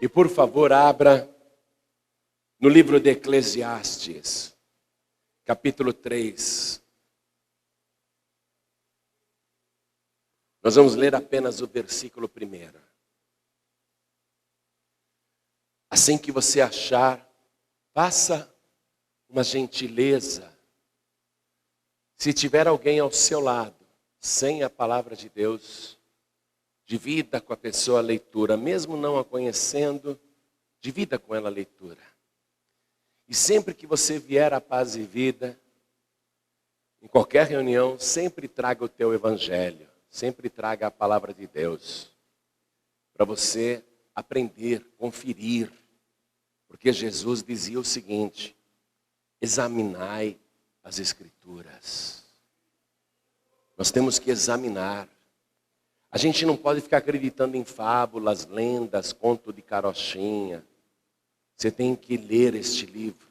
E por favor, abra no livro de Eclesiastes, capítulo 3. Nós vamos ler apenas o versículo 1. Assim que você achar, faça uma gentileza. Se tiver alguém ao seu lado, sem a palavra de Deus, divida com a pessoa a leitura, mesmo não a conhecendo, divida com ela a leitura. E sempre que você vier à Paz e Vida, em qualquer reunião, sempre traga o teu evangelho, sempre traga a palavra de Deus, para você aprender, conferir, porque Jesus dizia o seguinte: examinai as Escrituras. Nós temos que examinar. A gente não pode ficar acreditando em fábulas, lendas, conto de carochinha. Você tem que ler este livro.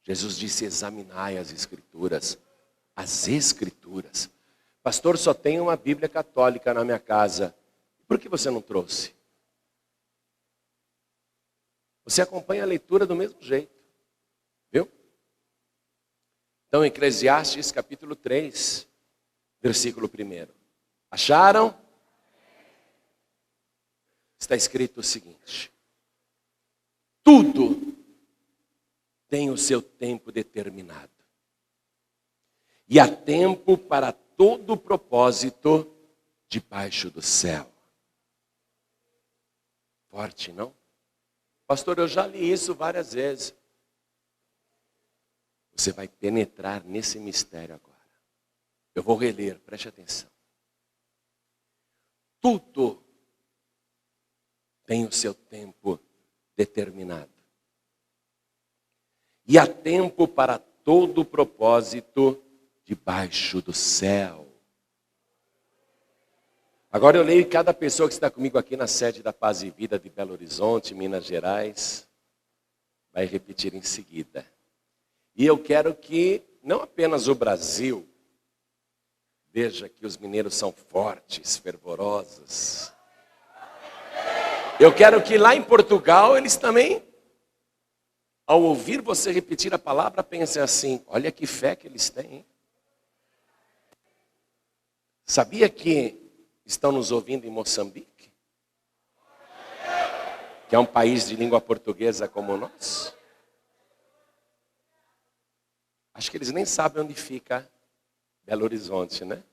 Jesus disse: examinai as Escrituras. As Escrituras. Pastor, só tem uma Bíblia católica na minha casa. Por que você não trouxe? Você acompanha a leitura do mesmo jeito. Viu? Então, Eclesiastes capítulo 3, versículo 1. Acharam? Está escrito o seguinte: tudo tem o seu tempo determinado. E há tempo para todo propósito debaixo do céu. Forte, não? Pastor, eu já li isso várias vezes. Você vai penetrar nesse mistério agora. Eu vou reler, preste atenção. Tudo tem o seu tempo determinado. E há tempo para todo propósito debaixo do céu. Agora eu leio cada pessoa que está comigo aqui na sede da Paz e Vida de Belo Horizonte, Minas Gerais, vai repetir em seguida. E eu quero que não apenas o Brasil veja que os mineiros são fortes, fervorosos. Eu quero que lá em Portugal eles também, ao ouvir você repetir a palavra, pensem assim: olha que fé que eles têm. Hein? Sabia que estão nos ouvindo em Moçambique? Que é um país de língua portuguesa como o nosso? Acho que eles nem sabem onde fica Belo Horizonte, né?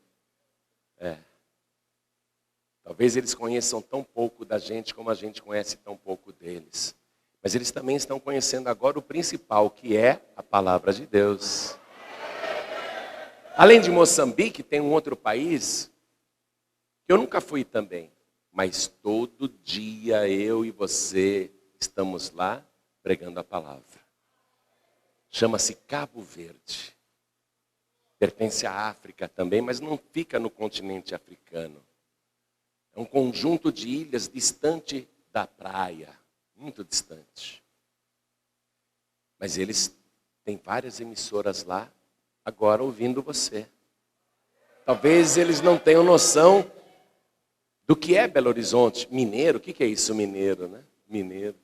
Talvez eles conheçam tão pouco da gente como a gente conhece tão pouco deles. Mas eles também estão conhecendo agora o principal, que é a palavra de Deus. Além de Moçambique, tem um outro país que eu nunca fui também. Mas todo dia eu e você estamos lá pregando a palavra. Chama-se Cabo Verde. Pertence à África também, mas não fica no continente africano. É um conjunto de ilhas distante da praia, muito distante. Mas eles têm várias emissoras lá, agora ouvindo você. Talvez eles não tenham noção do que é Belo Horizonte. Mineiro, o que é isso mineiro, né? Mineiro.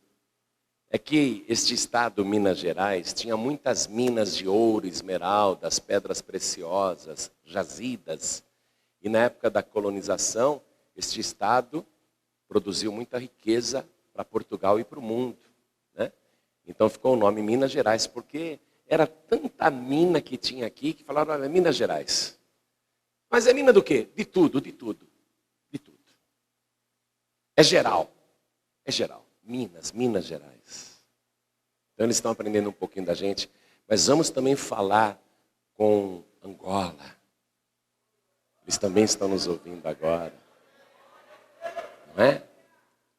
É que este estado, Minas Gerais, tinha muitas minas de ouro, esmeraldas, pedras preciosas, jazidas. E na época da colonização, este estado produziu muita riqueza para Portugal e para o mundo. Né? Então ficou o nome Minas Gerais, porque era tanta mina que tinha aqui, que falaram: olha, Minas Gerais. Mas é mina do quê? De tudo, de tudo. De tudo. É geral. É geral. Minas Gerais. Então eles estão aprendendo um pouquinho da gente. Mas vamos também falar com Angola. Eles também estão nos ouvindo agora. Não é?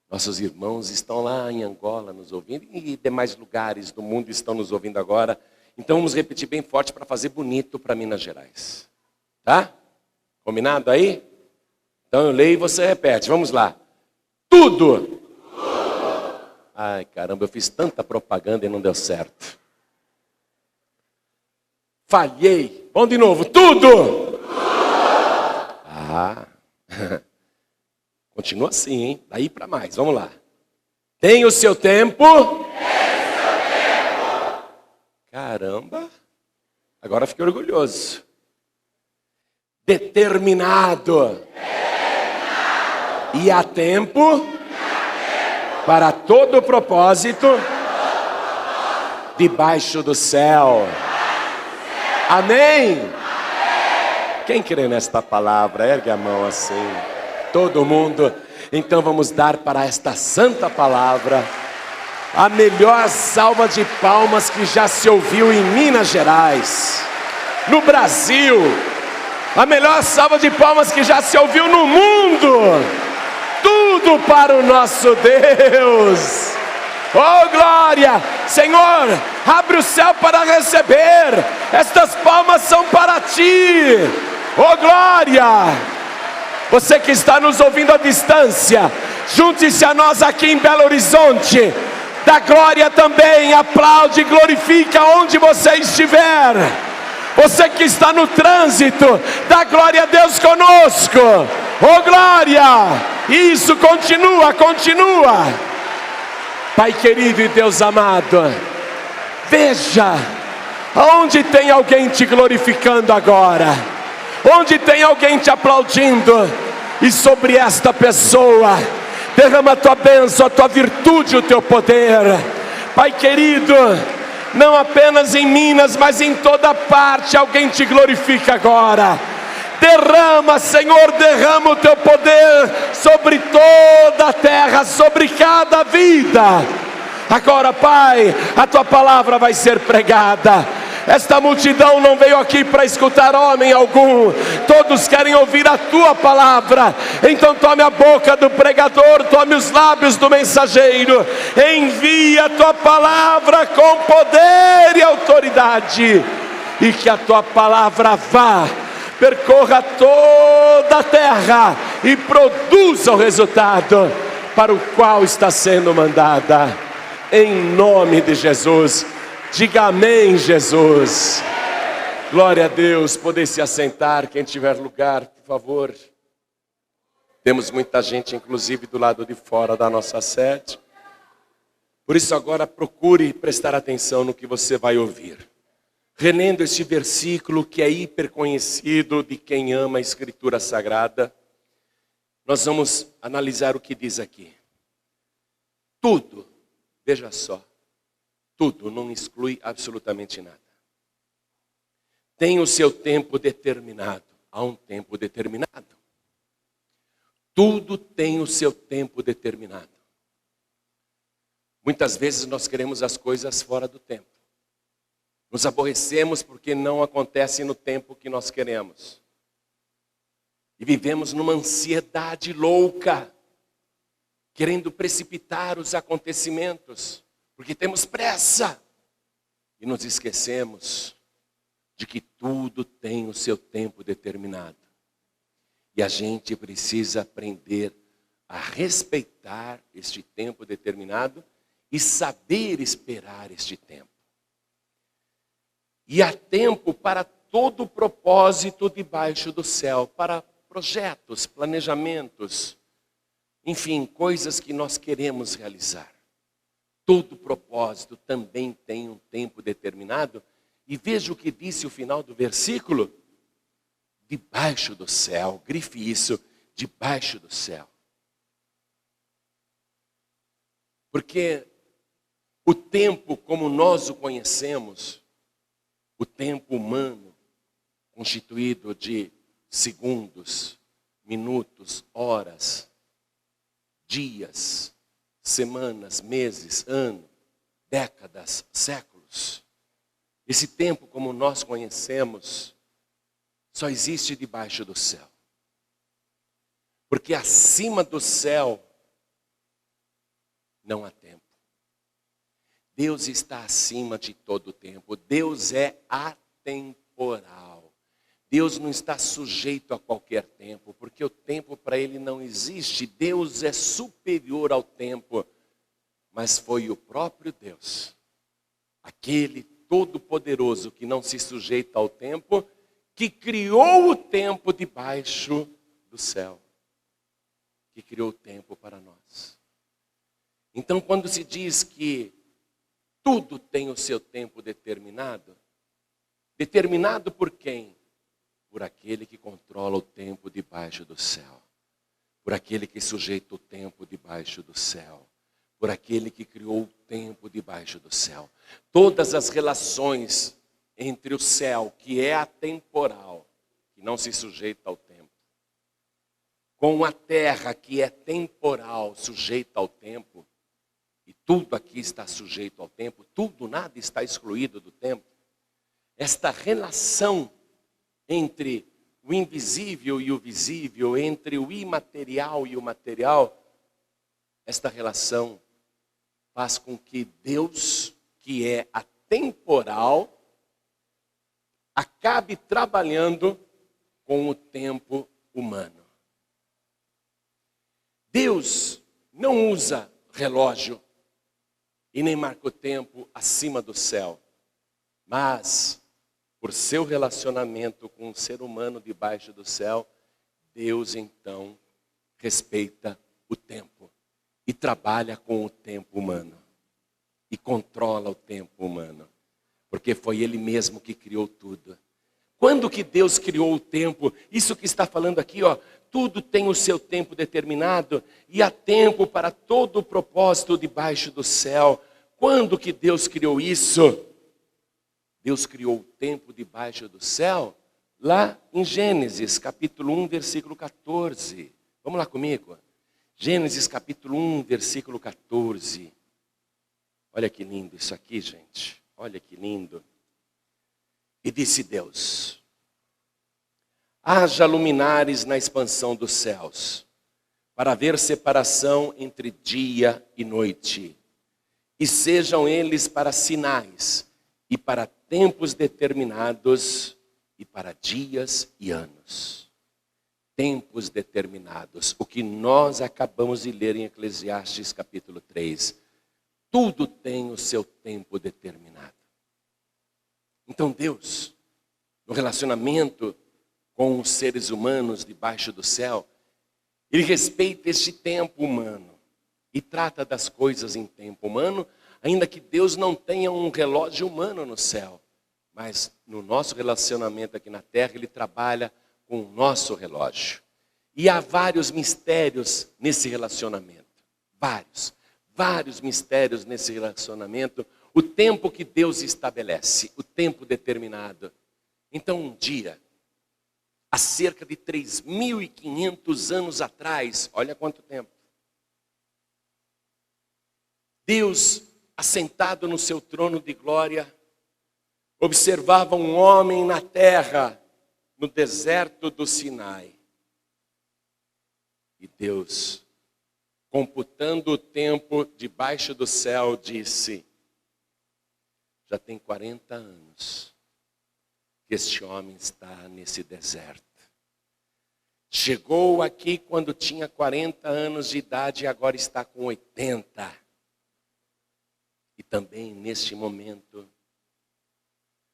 Nossos irmãos estão lá em Angola nos ouvindo. E demais lugares do mundo estão nos ouvindo agora. Então vamos repetir bem forte para fazer bonito para Minas Gerais. Tá? Combinado aí? Então eu leio e você repete. Vamos lá. Tudo. Ai, caramba, eu fiz tanta propaganda e não deu certo. Falhei. Vamos de novo. Tudo. Ah. Continua assim, hein? Daí para mais. Vamos lá. Tem o seu tempo. Caramba. Agora fiquei orgulhoso. Determinado. E há tempo para todo propósito debaixo do céu. Amém? Quem crê nesta palavra, ergue a mão assim. Todo mundo. Então vamos dar para esta santa palavra a melhor salva de palmas que já se ouviu em Minas Gerais, no Brasil. A melhor salva de palmas que já se ouviu no mundo. Tudo para o nosso Deus. Oh glória! Senhor, abre o céu para receber. Estas palmas são para ti. Oh glória! Você que está nos ouvindo à distância, junte-se a nós aqui em Belo Horizonte. Dá glória também, aplaude, glorifica onde você estiver. Você que está no trânsito, dá glória a Deus conosco. Oh glória! Isso, continua. Pai querido e Deus amado, veja, onde tem alguém te glorificando agora, onde tem alguém te aplaudindo, e sobre esta pessoa, derrama a tua bênção, a tua virtude, o teu poder. Pai querido, não apenas em Minas, mas em toda parte, alguém te glorifica agora. Derrama, Senhor, derrama o teu poder sobre toda a terra, sobre cada vida. Agora, Pai, a tua palavra vai ser pregada. Esta multidão não veio aqui para escutar homem algum, todos querem ouvir a tua palavra. Então tome a boca do pregador, tome os lábios do mensageiro, envia a tua palavra com poder e autoridade, e que a tua palavra vá, percorra toda a terra e produza o resultado para o qual está sendo mandada, em nome de Jesus. Diga amém, Jesus. Glória a Deus. Poder se assentar, quem tiver lugar, por favor. Temos muita gente, inclusive do lado de fora da nossa sede. Por isso agora procure prestar atenção no que você vai ouvir. Relendo este versículo que é hiper conhecido de quem ama a Escritura Sagrada, nós vamos analisar o que diz aqui. Tudo, veja só, tudo, não exclui absolutamente nada. Tem o seu tempo determinado, há um tempo determinado. Tudo tem o seu tempo determinado. Muitas vezes nós queremos as coisas fora do tempo. Nos aborrecemos porque não acontece no tempo que nós queremos. E vivemos numa ansiedade louca, querendo precipitar os acontecimentos, porque temos pressa. E nos esquecemos de que tudo tem o seu tempo determinado. E a gente precisa aprender a respeitar este tempo determinado e saber esperar este tempo. E há tempo para todo propósito debaixo do céu, para projetos, planejamentos, enfim, coisas que nós queremos realizar. Todo propósito também tem um tempo determinado. E veja o que disse o final do versículo. Debaixo do céu, grife isso, debaixo do céu. Porque o tempo como nós o conhecemos, o tempo humano, constituído de segundos, minutos, horas, dias, semanas, meses, anos, décadas, séculos. Esse tempo como nós conhecemos, só existe debaixo do céu. Porque acima do céu, não há tempo. Deus está acima de todo o tempo. Deus é atemporal. Deus não está sujeito a qualquer tempo, porque o tempo para ele não existe. Deus é superior ao tempo, mas foi o próprio Deus, aquele todo-poderoso que não se sujeita ao tempo, que criou o tempo debaixo do céu, que criou o tempo para nós. Então, quando se diz que tudo tem o seu tempo determinado, determinado por quem? Por aquele que controla o tempo debaixo do céu. Por aquele que sujeita o tempo debaixo do céu. Por aquele que criou o tempo debaixo do céu. Todas as relações entre o céu, que é atemporal, que não se sujeita ao tempo, com a terra, que é temporal, sujeita ao tempo, e tudo aqui está sujeito ao tempo, tudo, nada está excluído do tempo. Esta relação entre o invisível e o visível, entre o imaterial e o material, esta relação faz com que Deus, que é atemporal, acabe trabalhando com o tempo humano. Deus não usa relógio e nem marca o tempo acima do céu, mas por seu relacionamento com o ser humano debaixo do céu, Deus então respeita o tempo e trabalha com o tempo humano e controla o tempo humano, porque foi Ele mesmo que criou tudo. Quando que Deus criou o tempo? Isso que está falando aqui, ó, tudo tem o seu tempo determinado e há tempo para todo o propósito debaixo do céu. Quando que Deus criou isso? Deus criou o tempo debaixo do céu lá em Gênesis capítulo 1, versículo 14. Vamos lá comigo? Gênesis capítulo 1, versículo 14. Olha que lindo isso aqui, gente. Olha que lindo. E disse Deus: haja luminares na expansão dos céus, para haver separação entre dia e noite, e sejam eles para sinais, e para tempos determinados, e para dias e anos. Tempos determinados, o que nós acabamos de ler em Eclesiastes capítulo 3. Tudo tem o seu tempo determinado. Então Deus, no relacionamento com os seres humanos debaixo do céu, Ele respeita este tempo humano e trata das coisas em tempo humano, ainda que Deus não tenha um relógio humano no céu. Mas no nosso relacionamento aqui na terra, Ele trabalha com o nosso relógio. E há vários mistérios nesse relacionamento. Vários mistérios nesse relacionamento. O tempo que Deus estabelece, o tempo determinado. Então um dia, há cerca de 3.500 anos atrás, olha quanto tempo. Deus, assentado no seu trono de glória, observava um homem na terra, no deserto do Sinai. E Deus, computando o tempo debaixo do céu, disse: já tem 40 anos que este homem está nesse deserto. Chegou aqui quando tinha 40 anos de idade e agora está com 80. E também neste momento,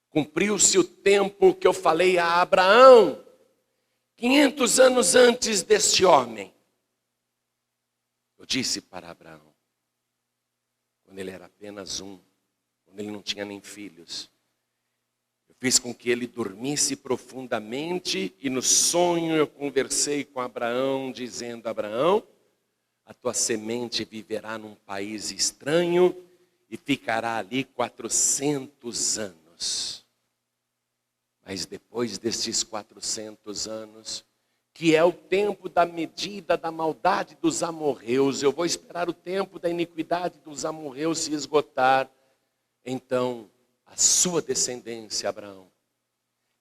cumpriu-se o tempo que eu falei a Abraão, 500 anos antes deste homem. Eu disse para Abraão, quando ele era apenas quando ele não tinha nem filhos, eu fiz com que ele dormisse profundamente e no sonho eu conversei com Abraão, dizendo: Abraão, a tua semente viverá num país estranho e ficará ali 400 anos. Mas depois destes 400 anos, que é o tempo da medida da maldade dos amorreus, eu vou esperar o tempo da iniquidade dos amorreus se esgotar. Então, a sua descendência, Abraão,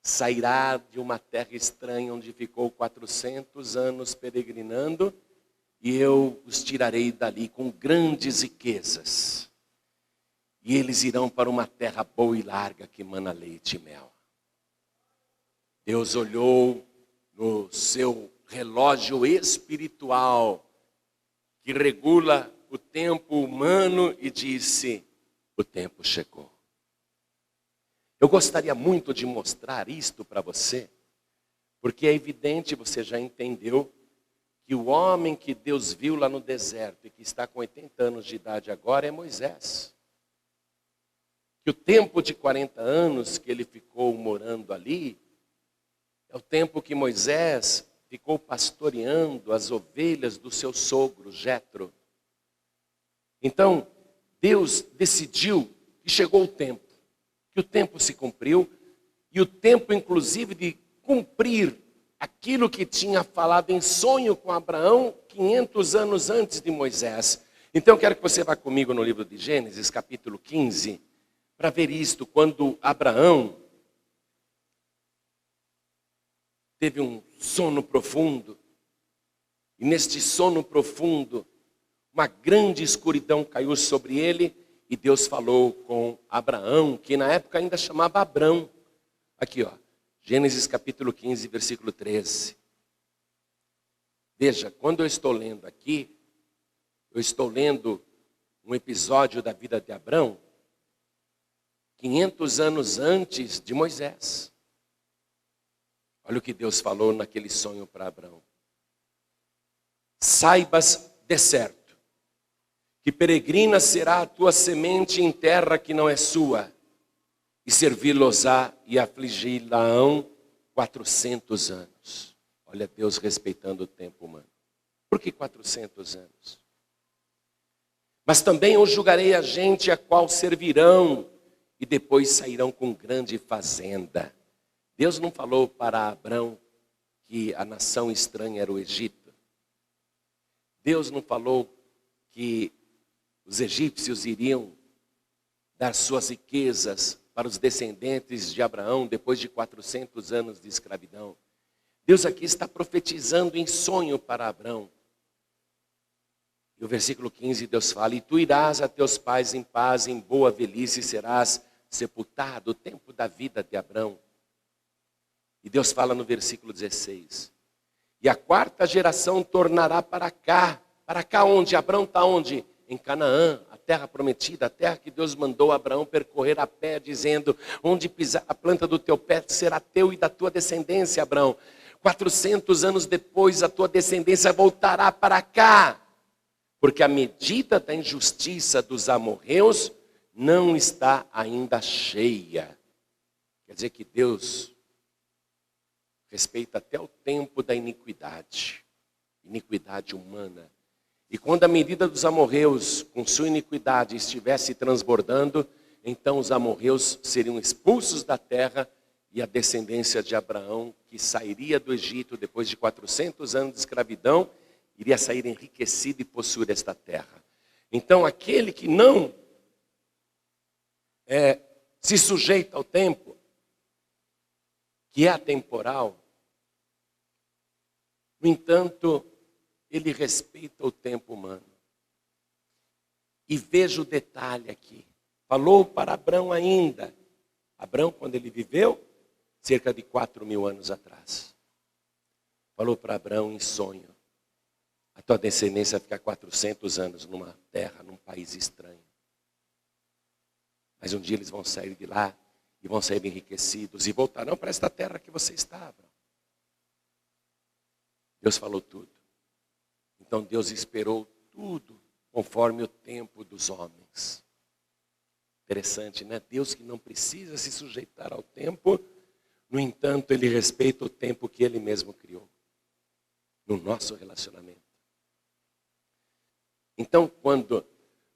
sairá de uma terra estranha onde ficou 400 anos peregrinando, e eu os tirarei dali com grandes riquezas. E eles irão para uma terra boa e larga que mana leite e mel. Deus olhou no seu relógio espiritual, que regula o tempo humano, e disse: o tempo chegou. Eu gostaria muito de mostrar isto para você, porque é evidente, você já entendeu, que o homem que Deus viu lá no deserto e que está com 80 anos de idade agora é Moisés. Que o tempo de 40 anos que ele ficou morando ali é o tempo que Moisés ficou pastoreando as ovelhas do seu sogro, Jetro. Então, Deus decidiu que chegou o tempo, que o tempo se cumpriu, e o tempo, inclusive, de cumprir aquilo que tinha falado em sonho com Abraão 500 anos antes de Moisés. Então, eu quero que você vá comigo no livro de Gênesis, capítulo 15, para ver isto, quando Abraão teve um sono profundo, e neste sono profundo, uma grande escuridão caiu sobre ele, e Deus falou com Abraão, que na época ainda chamava Abrão. Aqui, ó, Gênesis capítulo 15, versículo 13. Veja, quando eu estou lendo aqui, eu estou lendo um episódio da vida de Abrão, 500 anos antes de Moisés. Olha o que Deus falou naquele sonho para Abrão. Saibas de certo, que peregrina será a tua semente em terra que não é sua, e servi-los-á e afligi-la-ão 400 anos. Olha Deus respeitando o tempo humano. Por que 400 anos? Mas também eu julgarei a gente a qual servirão, e depois sairão com grande fazenda. Deus não falou para Abrão que a nação estranha era o Egito. Deus não falou que os egípcios iriam dar suas riquezas para os descendentes de Abraão depois de 400 anos de escravidão. Deus aqui está profetizando em sonho para Abrão. E o versículo 15, Deus fala: e tu irás a teus pais em paz, em boa velhice serás sepultado. O tempo da vida de Abrão. E Deus fala no versículo 16: e a quarta geração tornará para cá. Para cá onde? Abrão está onde? Em Canaã, a terra prometida, a terra que Deus mandou Abraão percorrer a pé, dizendo: onde pisar a planta do teu pé será teu e da tua descendência, Abraão. 400 anos depois a tua descendência voltará para cá. Porque a medida da injustiça dos amorreus não está ainda cheia. Quer dizer que Deus respeita até o tempo da iniquidade humana. E quando a medida dos amorreus com sua iniquidade estivesse transbordando, então os amorreus seriam expulsos da terra e a descendência de Abraão, que sairia do Egito depois de 400 anos de escravidão, iria sair enriquecido e possuir esta terra. Então aquele que não se sujeita ao tempo, que é atemporal, no entanto, ele respeita o tempo humano. E veja o detalhe aqui. Falou para Abrão ainda. Abrão, quando ele viveu, cerca de 4.000 anos atrás. Falou para Abrão em sonho: a tua descendência vai ficar 400 anos numa terra, num país estranho. Mas um dia eles vão sair de lá e vão sair enriquecidos e voltarão para esta terra que você estava. Deus falou tudo. Então Deus esperou tudo conforme o tempo dos homens. Interessante, né? Deus que não precisa se sujeitar ao tempo, no entanto, Ele respeita o tempo que Ele mesmo criou. No nosso relacionamento. Então, quando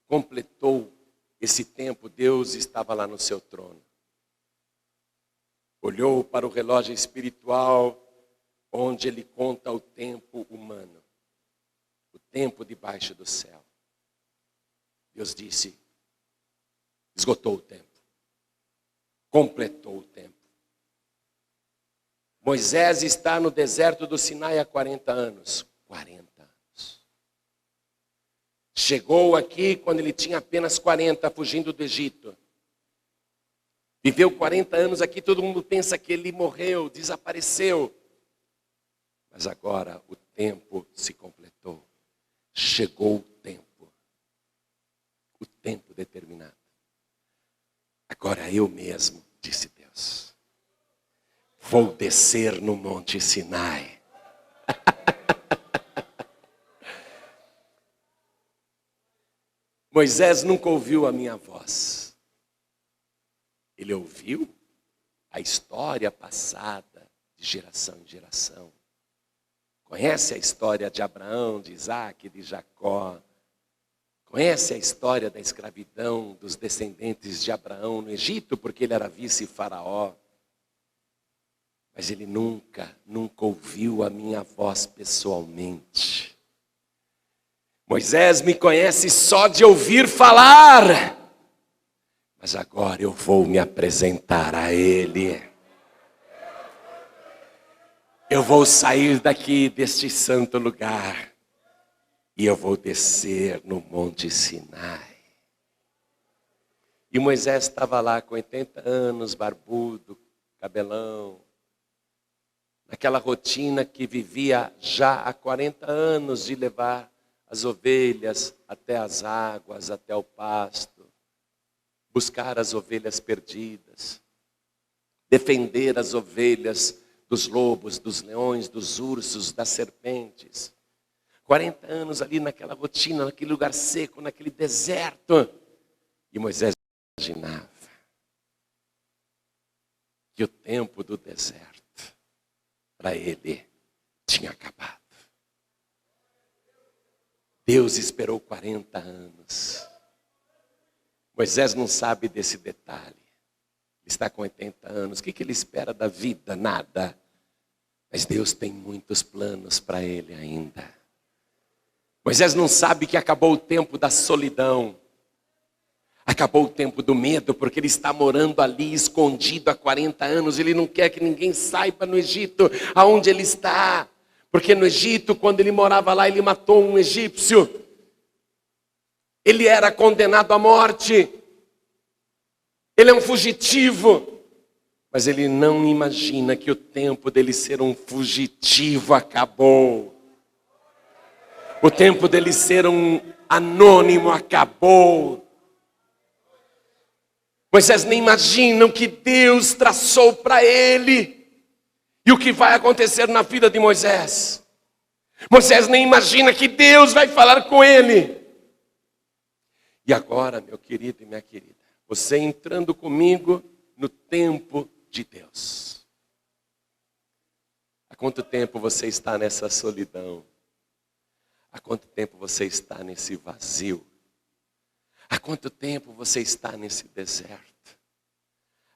completou esse tempo, Deus estava lá no seu trono. Olhou para o relógio espiritual, onde Ele conta o tempo humano. O tempo debaixo do céu. Deus disse: esgotou o tempo. Completou o tempo. Moisés está no deserto do Sinai há 40 anos. 40 anos. Chegou aqui quando ele tinha apenas 40, fugindo do Egito. Viveu 40 anos aqui, todo mundo pensa que ele morreu, desapareceu. Mas agora o tempo se completou. Chegou o tempo. O tempo determinado. Agora eu mesmo, disse Deus, vou descer no Monte Sinai. Moisés nunca ouviu a minha voz. Ele ouviu a história passada de geração em geração. Conhece a história de Abraão, de Isaac, de Jacó. Conhece a história da escravidão dos descendentes de Abraão no Egito, porque ele era vice-faraó. Mas ele nunca ouviu a minha voz pessoalmente. Moisés me conhece só de ouvir falar. Mas agora eu vou me apresentar a ele. Eu vou sair daqui deste santo lugar. E eu vou descer no Monte Sinai. E Moisés estava lá com 80 anos, barbudo, cabelão. Naquela rotina que vivia já há 40 anos de levar as ovelhas até as águas, até o pasto. Buscar as ovelhas perdidas. Defender as ovelhas dos lobos, dos leões, dos ursos, das serpentes. 40 anos ali naquela rotina, naquele lugar seco, naquele deserto. E Moisés imaginava que o tempo do deserto, para ele, tinha acabado. Deus esperou 40 anos. Moisés não sabe desse detalhe. Ele está com 80 anos. O que ele espera da vida? Nada. Mas Deus tem muitos planos para ele ainda. Moisés não sabe que acabou o tempo da solidão. Acabou o tempo do medo, porque ele está morando ali escondido há 40 anos. Ele não quer que ninguém saiba no Egito aonde ele está. Porque no Egito, quando ele morava lá, ele matou um egípcio. Ele era condenado à morte. Ele é um fugitivo. Mas ele não imagina que o tempo dele ser um fugitivo acabou. O tempo dele ser um anônimo acabou. Moisés nem imagina o que Deus traçou para ele. E o que vai acontecer na vida de Moisés. Moisés nem imagina que Deus vai falar com ele. E agora, meu querido e minha querida, você entrando comigo no tempo de Deus. Há quanto tempo você está nessa solidão? Há quanto tempo você está nesse vazio? Há quanto tempo você está nesse deserto?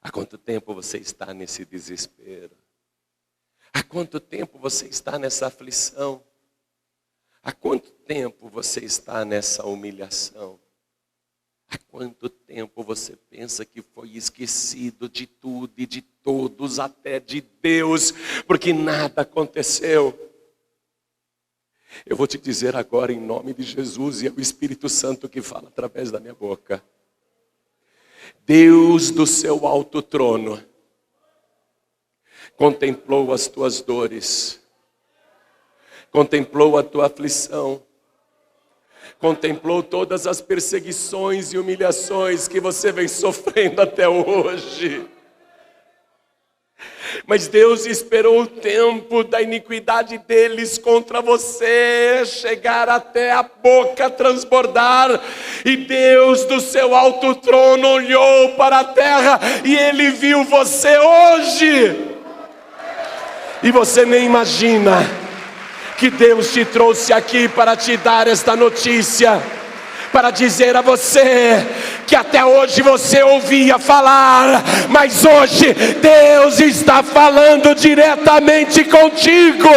Há quanto tempo você está nesse desespero? Há quanto tempo você está nessa aflição? Há quanto tempo você está nessa humilhação? Há quanto tempo você pensa que foi esquecido de tudo e de todos, até de Deus, porque nada aconteceu? Eu vou te dizer agora em nome de Jesus, e é o Espírito Santo que fala através da minha boca. Deus do seu alto trono contemplou as tuas dores, contemplou a tua aflição, contemplou todas as perseguições e humilhações que você vem sofrendo até hoje. Mas Deus esperou o tempo da iniquidade deles contra você chegar até a boca transbordar. E Deus do seu alto trono olhou para a terra e Ele viu você hoje. E você nem imagina que Deus te trouxe aqui para te dar esta notícia. Para dizer a você que até hoje você ouvia falar, mas hoje Deus está falando diretamente contigo.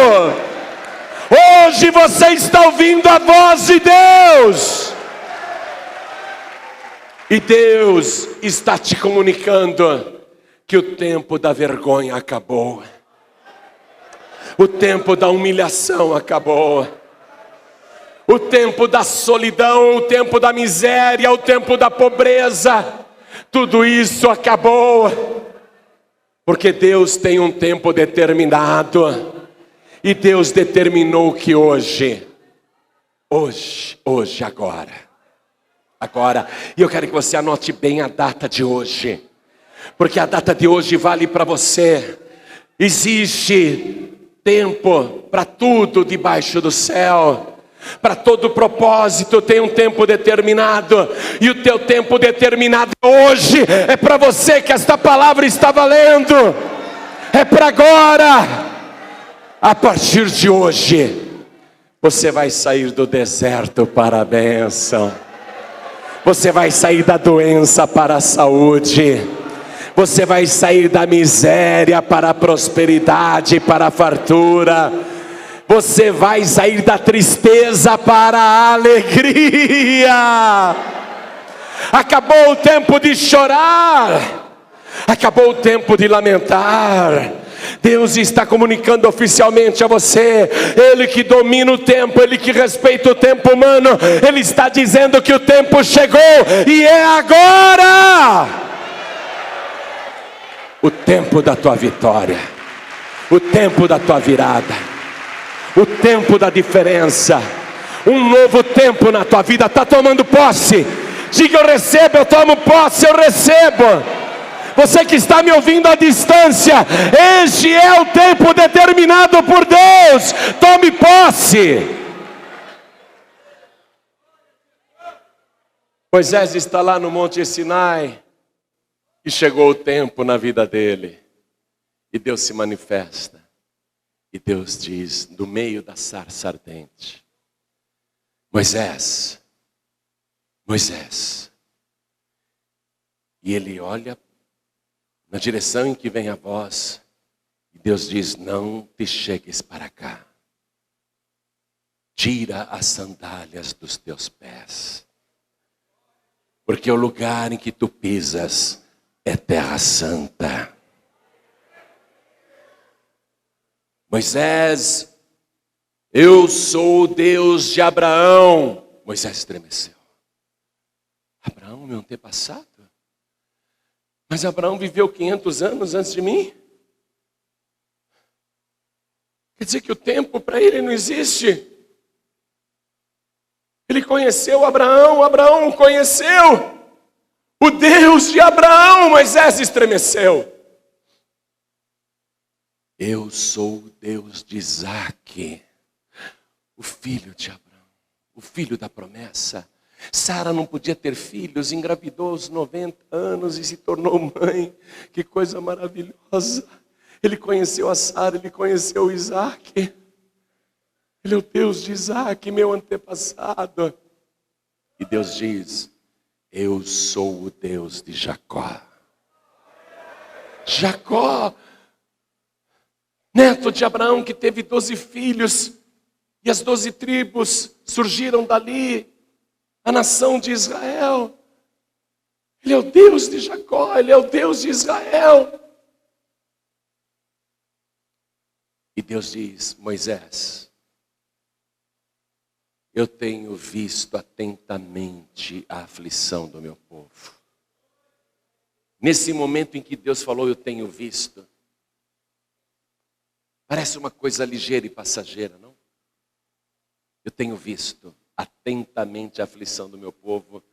Hoje você está ouvindo a voz de Deus. E Deus está te comunicando que o tempo da vergonha acabou. O tempo da humilhação acabou. O tempo da solidão, o tempo da miséria, o tempo da pobreza, tudo isso acabou. Porque Deus tem um tempo determinado. E Deus determinou que hoje, agora. E eu quero que você anote bem a data de hoje. Porque a data de hoje vale para você. Existe tempo para tudo debaixo do céu. Para todo propósito tem um tempo determinado, e o teu tempo determinado hoje é para você que esta palavra está valendo, é para agora. A partir de hoje, você vai sair do deserto para a bênção, você vai sair da doença para a saúde, você vai sair da miséria para a prosperidade, para a fartura. Você vai sair da tristeza para a alegria. Acabou o tempo de chorar, acabou o tempo de lamentar. Deus está comunicando oficialmente a você, Ele que domina o tempo, Ele que respeita o tempo humano, Ele está dizendo que o tempo chegou e é agora. O tempo da tua vitória, o tempo da tua virada, o tempo da diferença, um novo tempo na tua vida está tomando posse. Diga: eu recebo, eu tomo posse, eu recebo. Você que está me ouvindo à distância, este é o tempo determinado por Deus. Tome posse. Moisés está lá no Monte Sinai, e chegou o tempo na vida dele, e Deus se manifesta. E Deus diz, do meio da sarça ardente: Moisés, Moisés. E ele olha na direção em que vem a voz, e Deus diz: não te chegues para cá. Tira as sandálias dos teus pés, porque o lugar em que tu pisas é terra santa. Moisés, eu sou o Deus de Abraão. Moisés estremeceu. Abraão, meu antepassado? Mas Abraão viveu 500 anos antes de mim? Quer dizer que o tempo para ele não existe? Ele conheceu Abraão, Abraão conheceu o Deus de Abraão. Moisés estremeceu. Eu sou o Deus de Isaque, o filho de Abraão, o filho da promessa. Sara não podia ter filhos, engravidou aos 90 anos e se tornou mãe. Que coisa maravilhosa. Ele conheceu a Sara, ele conheceu o Isaque. Ele é o Deus de Isaque, meu antepassado. E Deus diz: eu sou o Deus de Jacó. Jacó, neto de Abraão, que teve 12 filhos, e as 12 tribos surgiram dali, a nação de Israel. Ele é o Deus de Jacó, Ele é o Deus de Israel. E Deus diz: Moisés, eu tenho visto atentamente a aflição do meu povo. Nesse momento em que Deus falou, eu tenho visto, parece uma coisa ligeira e passageira, não? Eu tenho visto atentamente a aflição do meu povo.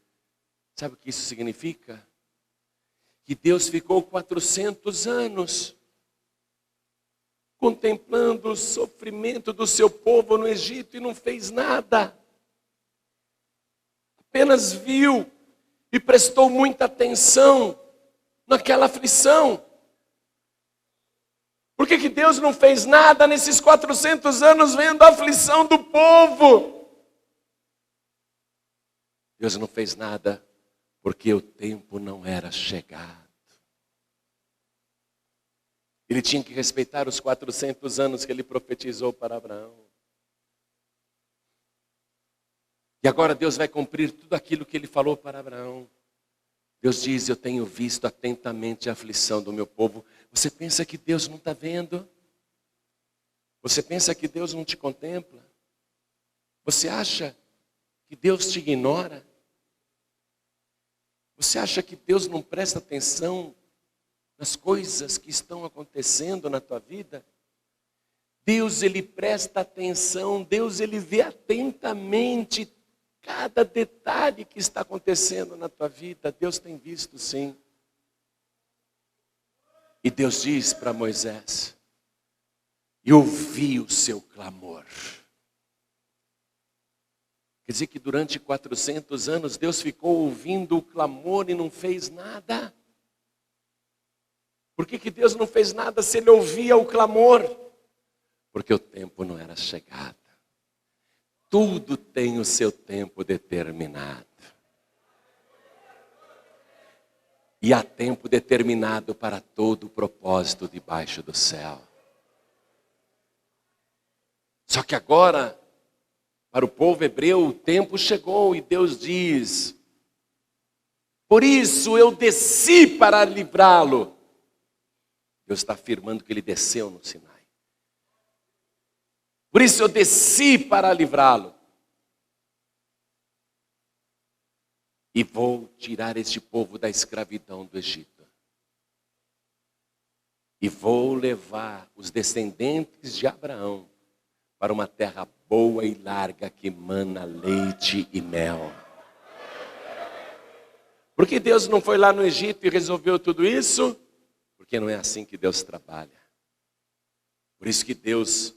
Sabe o que isso significa? Que Deus ficou 400 anos contemplando o sofrimento do seu povo no Egito e não fez nada. Apenas viu e prestou muita atenção naquela aflição. Por que Deus não fez nada nesses 400 anos vendo a aflição do povo? Deus não fez nada porque o tempo não era chegado. Ele tinha que respeitar os 400 anos que ele profetizou para Abraão. E agora Deus vai cumprir tudo aquilo que ele falou para Abraão. Deus diz: eu tenho visto atentamente a aflição do meu povo. Você pensa que Deus não está vendo? Você pensa que Deus não te contempla? Você acha que Deus te ignora? Você acha que Deus não presta atenção nas coisas que estão acontecendo na tua vida? Deus, Ele presta atenção, Deus, Ele vê atentamente cada detalhe que está acontecendo na tua vida. Deus tem visto, sim. E Deus diz para Moisés: eu ouvi o seu clamor. Quer dizer que durante 400 anos Deus ficou ouvindo o clamor e não fez nada? Por que Deus não fez nada se Ele ouvia o clamor? Porque o tempo não era chegado. Tudo tem o seu tempo determinado. E há tempo determinado para todo o propósito debaixo do céu. Só que agora, para o povo hebreu, o tempo chegou e Deus diz: por isso eu desci para livrá-lo. Deus está afirmando que ele desceu no Sinai. Por isso eu desci para livrá-lo. E vou tirar este povo da escravidão do Egito. E vou levar os descendentes de Abraão para uma terra boa e larga que mana leite e mel. Por que Deus não foi lá no Egito e resolveu tudo isso? Porque não é assim que Deus trabalha. Por isso que Deus,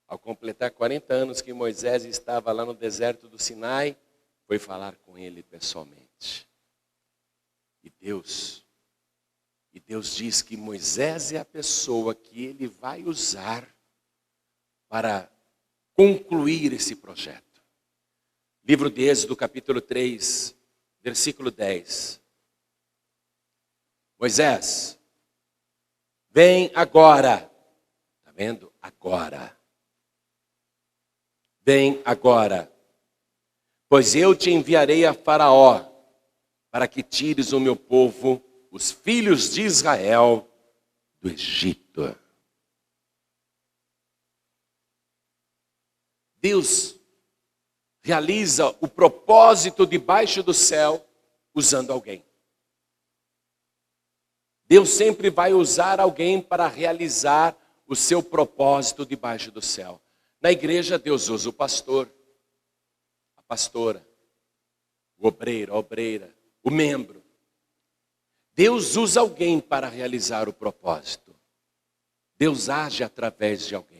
ao completar 40 anos que Moisés estava lá no deserto do Sinai, foi falar com ele pessoalmente. E Deus diz que Moisés é a pessoa que ele vai usar para concluir esse projeto. Livro de Êxodo, capítulo 3, versículo 10. Moisés, vem agora. Está vendo? Agora. Vem agora. Pois eu te enviarei a Faraó, para que tires o meu povo, os filhos de Israel, do Egito. Deus realiza o propósito debaixo do céu usando alguém. Deus sempre vai usar alguém para realizar o seu propósito debaixo do céu. Na igreja, Deus usa o pastor, a pastora, o obreiro, a obreira, o membro. Deus usa alguém para realizar o propósito. Deus age através de alguém.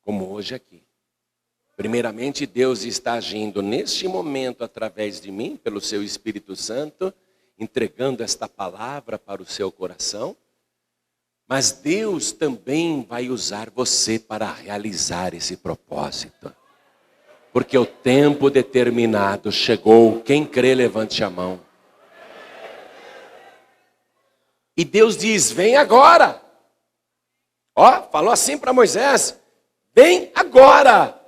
Como hoje aqui. Primeiramente, Deus está agindo neste momento através de mim, pelo seu Espírito Santo, entregando esta palavra para o seu coração. Mas Deus também vai usar você para realizar esse propósito. Porque o tempo determinado chegou. Quem crê, levante a mão. E Deus diz, vem agora. Ó, falou assim para Moisés, vem agora.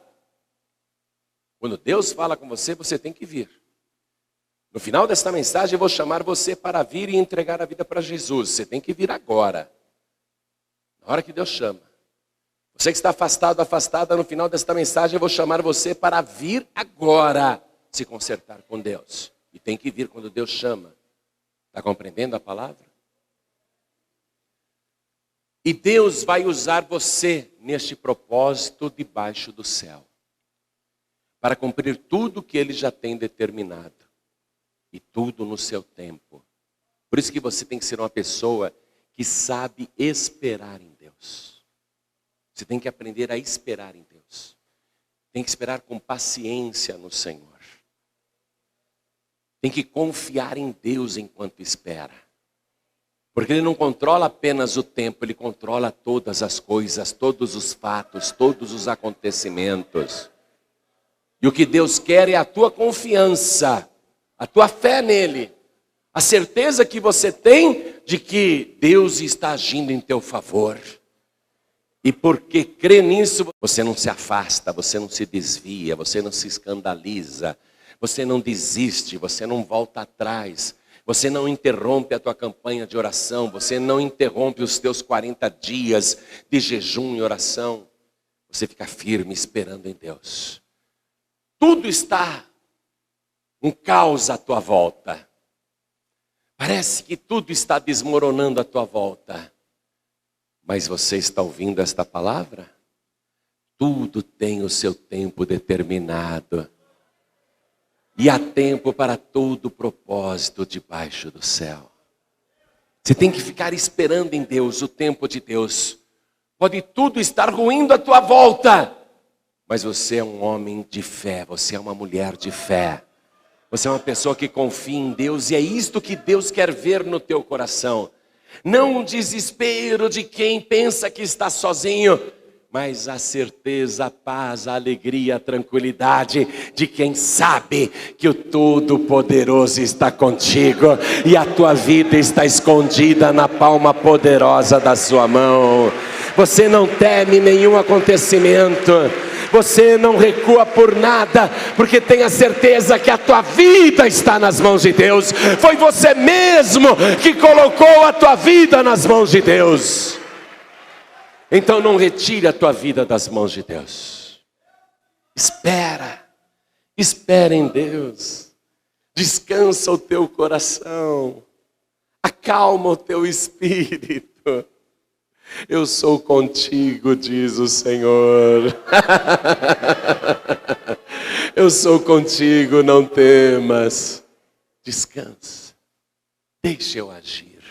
Quando Deus fala com você, você tem que vir. No final desta mensagem eu vou chamar você para vir e entregar a vida para Jesus. Você tem que vir agora. Na hora que Deus chama. Você que está afastado, afastada, no final desta mensagem eu vou chamar você para vir agora se consertar com Deus. E tem que vir quando Deus chama. Está compreendendo a palavra? E Deus vai usar você neste propósito debaixo do céu. Para cumprir tudo que Ele já tem determinado. E tudo no seu tempo. Por isso que você tem que ser uma pessoa que sabe esperar em Deus. Você tem que aprender a esperar em Deus. Tem que esperar com paciência no Senhor. Tem que confiar em Deus enquanto espera. Porque Ele não controla apenas o tempo, Ele controla todas as coisas, todos os fatos, todos os acontecimentos. E o que Deus quer é a tua confiança, a tua fé nele. A certeza que você tem de que Deus está agindo em teu favor. E porque crê nisso, você não se afasta, você não se desvia, você não se escandaliza, você não desiste, você não volta atrás. Você não interrompe a tua campanha de oração, você não interrompe os teus 40 dias de jejum e oração. Você fica firme esperando em Deus. Tudo está um caos à tua volta. Parece que tudo está desmoronando à tua volta. Mas você está ouvindo esta palavra? Tudo tem o seu tempo determinado. E há tempo para todo propósito debaixo do céu. Você tem que ficar esperando em Deus, o tempo de Deus. Pode tudo estar ruindo à tua volta. Mas você é um homem de fé, você é uma mulher de fé. Você é uma pessoa que confia em Deus e é isto que Deus quer ver no teu coração. Não o desespero de quem pensa que está sozinho, mas a certeza, a paz, a alegria, a tranquilidade de quem sabe que o Todo-Poderoso está contigo e a tua vida está escondida na palma poderosa da sua mão. Você não teme nenhum acontecimento, você não recua por nada, porque tenha certeza que a tua vida está nas mãos de Deus. Foi você mesmo que colocou a tua vida nas mãos de Deus. Então não retire a tua vida das mãos de Deus. Espera em Deus. Descansa o teu coração, acalma o teu espírito. Eu sou contigo, diz o Senhor. Eu sou contigo, não temas. Descansa, deixa eu agir.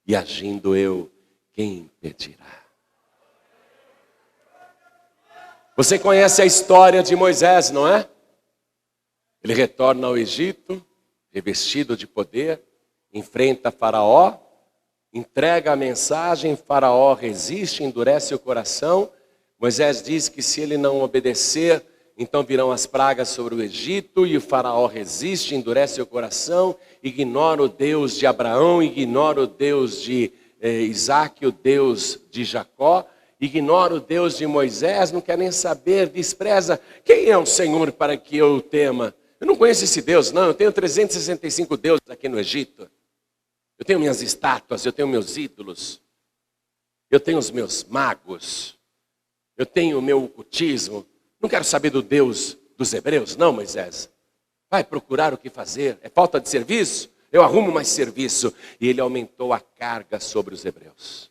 E agindo eu, quem impedirá? Você conhece a história de Moisés, não é? Ele retorna ao Egito, revestido de poder, enfrenta Faraó, entrega a mensagem, Faraó resiste, endurece o coração. Moisés diz que se ele não obedecer, então virão as pragas sobre o Egito, e o Faraó resiste, endurece o coração, ignora o Deus de Abraão, ignora o Deus de Isaac, o Deus de Jacó, ignora o Deus de Moisés, não quer nem saber, despreza. Quem é o Senhor para que eu o tema? Eu não conheço esse Deus, não. Eu tenho 365 deuses aqui no Egito. Eu tenho minhas estátuas, eu tenho meus ídolos. Eu tenho os meus magos. Eu tenho o meu ocultismo. Não quero saber do Deus dos hebreus, não, Moisés. Vai procurar o que fazer. É falta de serviço? Eu arrumo mais serviço. E ele aumentou a carga sobre os hebreus.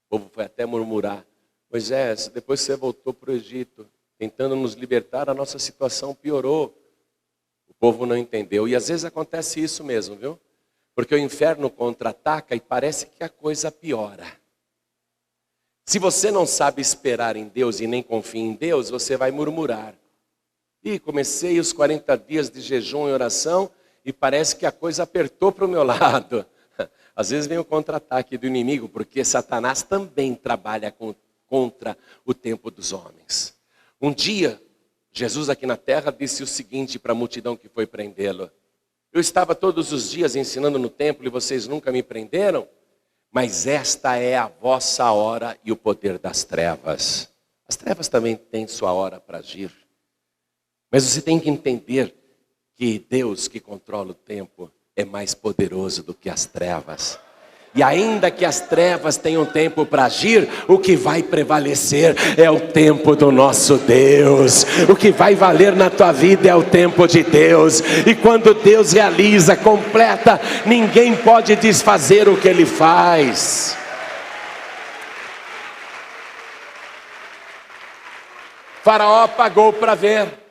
O povo foi até murmurar: Moisés, depois que você voltou para o Egito, tentando nos libertar, a nossa situação piorou. O povo não entendeu. E às vezes acontece isso mesmo, viu? Porque o inferno contra-ataca e parece que a coisa piora. Se você não sabe esperar em Deus e nem confia em Deus, você vai murmurar. E comecei os 40 dias de jejum e oração e parece que a coisa apertou para o meu lado. Às vezes vem o contra-ataque do inimigo, porque Satanás também trabalha contra o tempo dos homens. Um dia, Jesus aqui na terra disse o seguinte para a multidão que foi prendê-lo: eu estava todos os dias ensinando no templo e vocês nunca me prenderam, mas esta é a vossa hora e o poder das trevas. As trevas também têm sua hora para agir. Mas você tem que entender que Deus que controla o tempo é mais poderoso do que as trevas. E ainda que as trevas tenham tempo para agir, o que vai prevalecer é o tempo do nosso Deus. O que vai valer na tua vida é o tempo de Deus. E quando Deus realiza, completa, ninguém pode desfazer o que Ele faz. Faraó pagou para ver.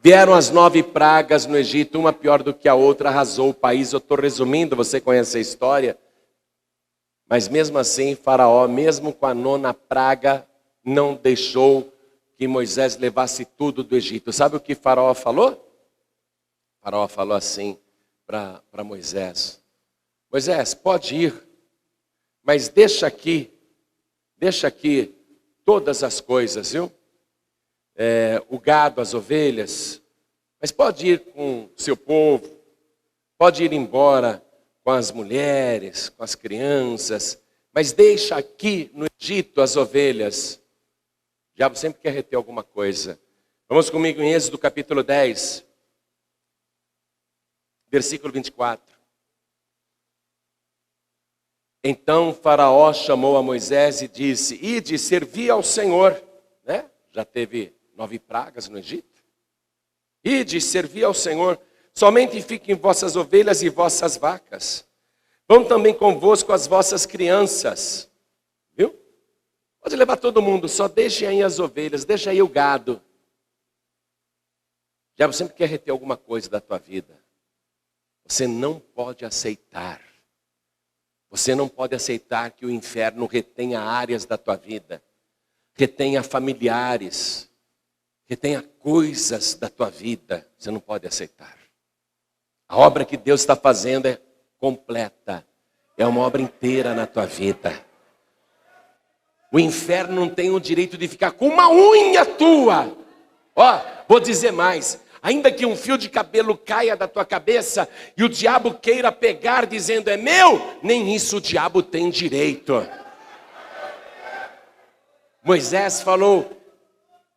Vieram as 9 pragas no Egito, uma pior do que a outra, arrasou o país. Eu estou resumindo, você conhece a história. Mas mesmo assim, Faraó, mesmo com a 9ª praga, não deixou que Moisés levasse tudo do Egito. Sabe o que Faraó falou? Faraó falou assim para Moisés: Moisés, pode ir, mas deixa aqui todas as coisas, viu? O gado, as ovelhas, mas pode ir com seu povo, pode ir embora com as mulheres, com as crianças, mas deixa aqui no Egito as ovelhas. O diabo sempre quer reter alguma coisa. Vamos comigo em Êxodo capítulo 10, versículo 24. Então Faraó chamou a Moisés e disse: ide, servi ao Senhor, né? Já teve 9 pragas no Egito. Ide, servi ao Senhor. Somente fiquem vossas ovelhas e vossas vacas. Vão também convosco as vossas crianças. Viu? Pode levar todo mundo, só deixem aí as ovelhas, deixa aí o gado. O diabo sempre quer reter alguma coisa da tua vida. Você não pode aceitar. Você não pode aceitar que o inferno retenha áreas da tua vida. retenha familiares, retenha coisas da tua vida, você não pode aceitar. A obra que Deus está fazendo é completa, é uma obra inteira na tua vida. O inferno não tem o direito de ficar com uma unha tua. Ó, vou dizer mais. Ainda que um fio de cabelo caia da tua cabeça e o diabo queira pegar dizendo é meu, nem isso o diabo tem direito. Moisés falou,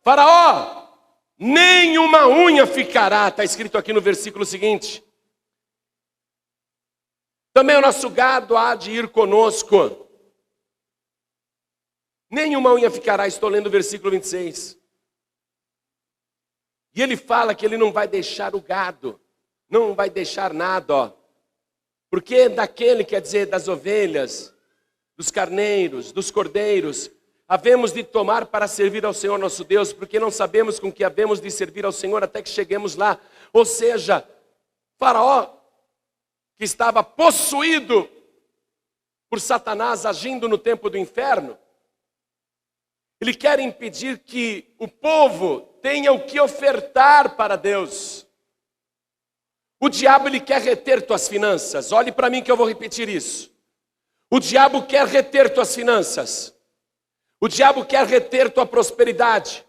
Faraó, nem uma unha ficará. Está escrito aqui no versículo seguinte. Também o nosso gado há de ir conosco. Nenhuma unha ficará. Estou lendo o versículo 26. E ele fala que ele não vai deixar o gado. Não vai deixar nada, ó. Porque daquele, quer dizer, das ovelhas, dos carneiros, dos cordeiros, havemos de tomar para servir ao Senhor nosso Deus, porque não sabemos com que havemos de servir ao Senhor até que cheguemos lá. Ou seja, Faraó, que estava possuído por Satanás agindo no tempo do inferno, ele quer impedir que o povo tenha o que ofertar para Deus. O diabo, ele quer reter tuas finanças. Olhe para mim que eu vou repetir isso. O diabo quer reter tuas finanças. O diabo quer reter tua prosperidade.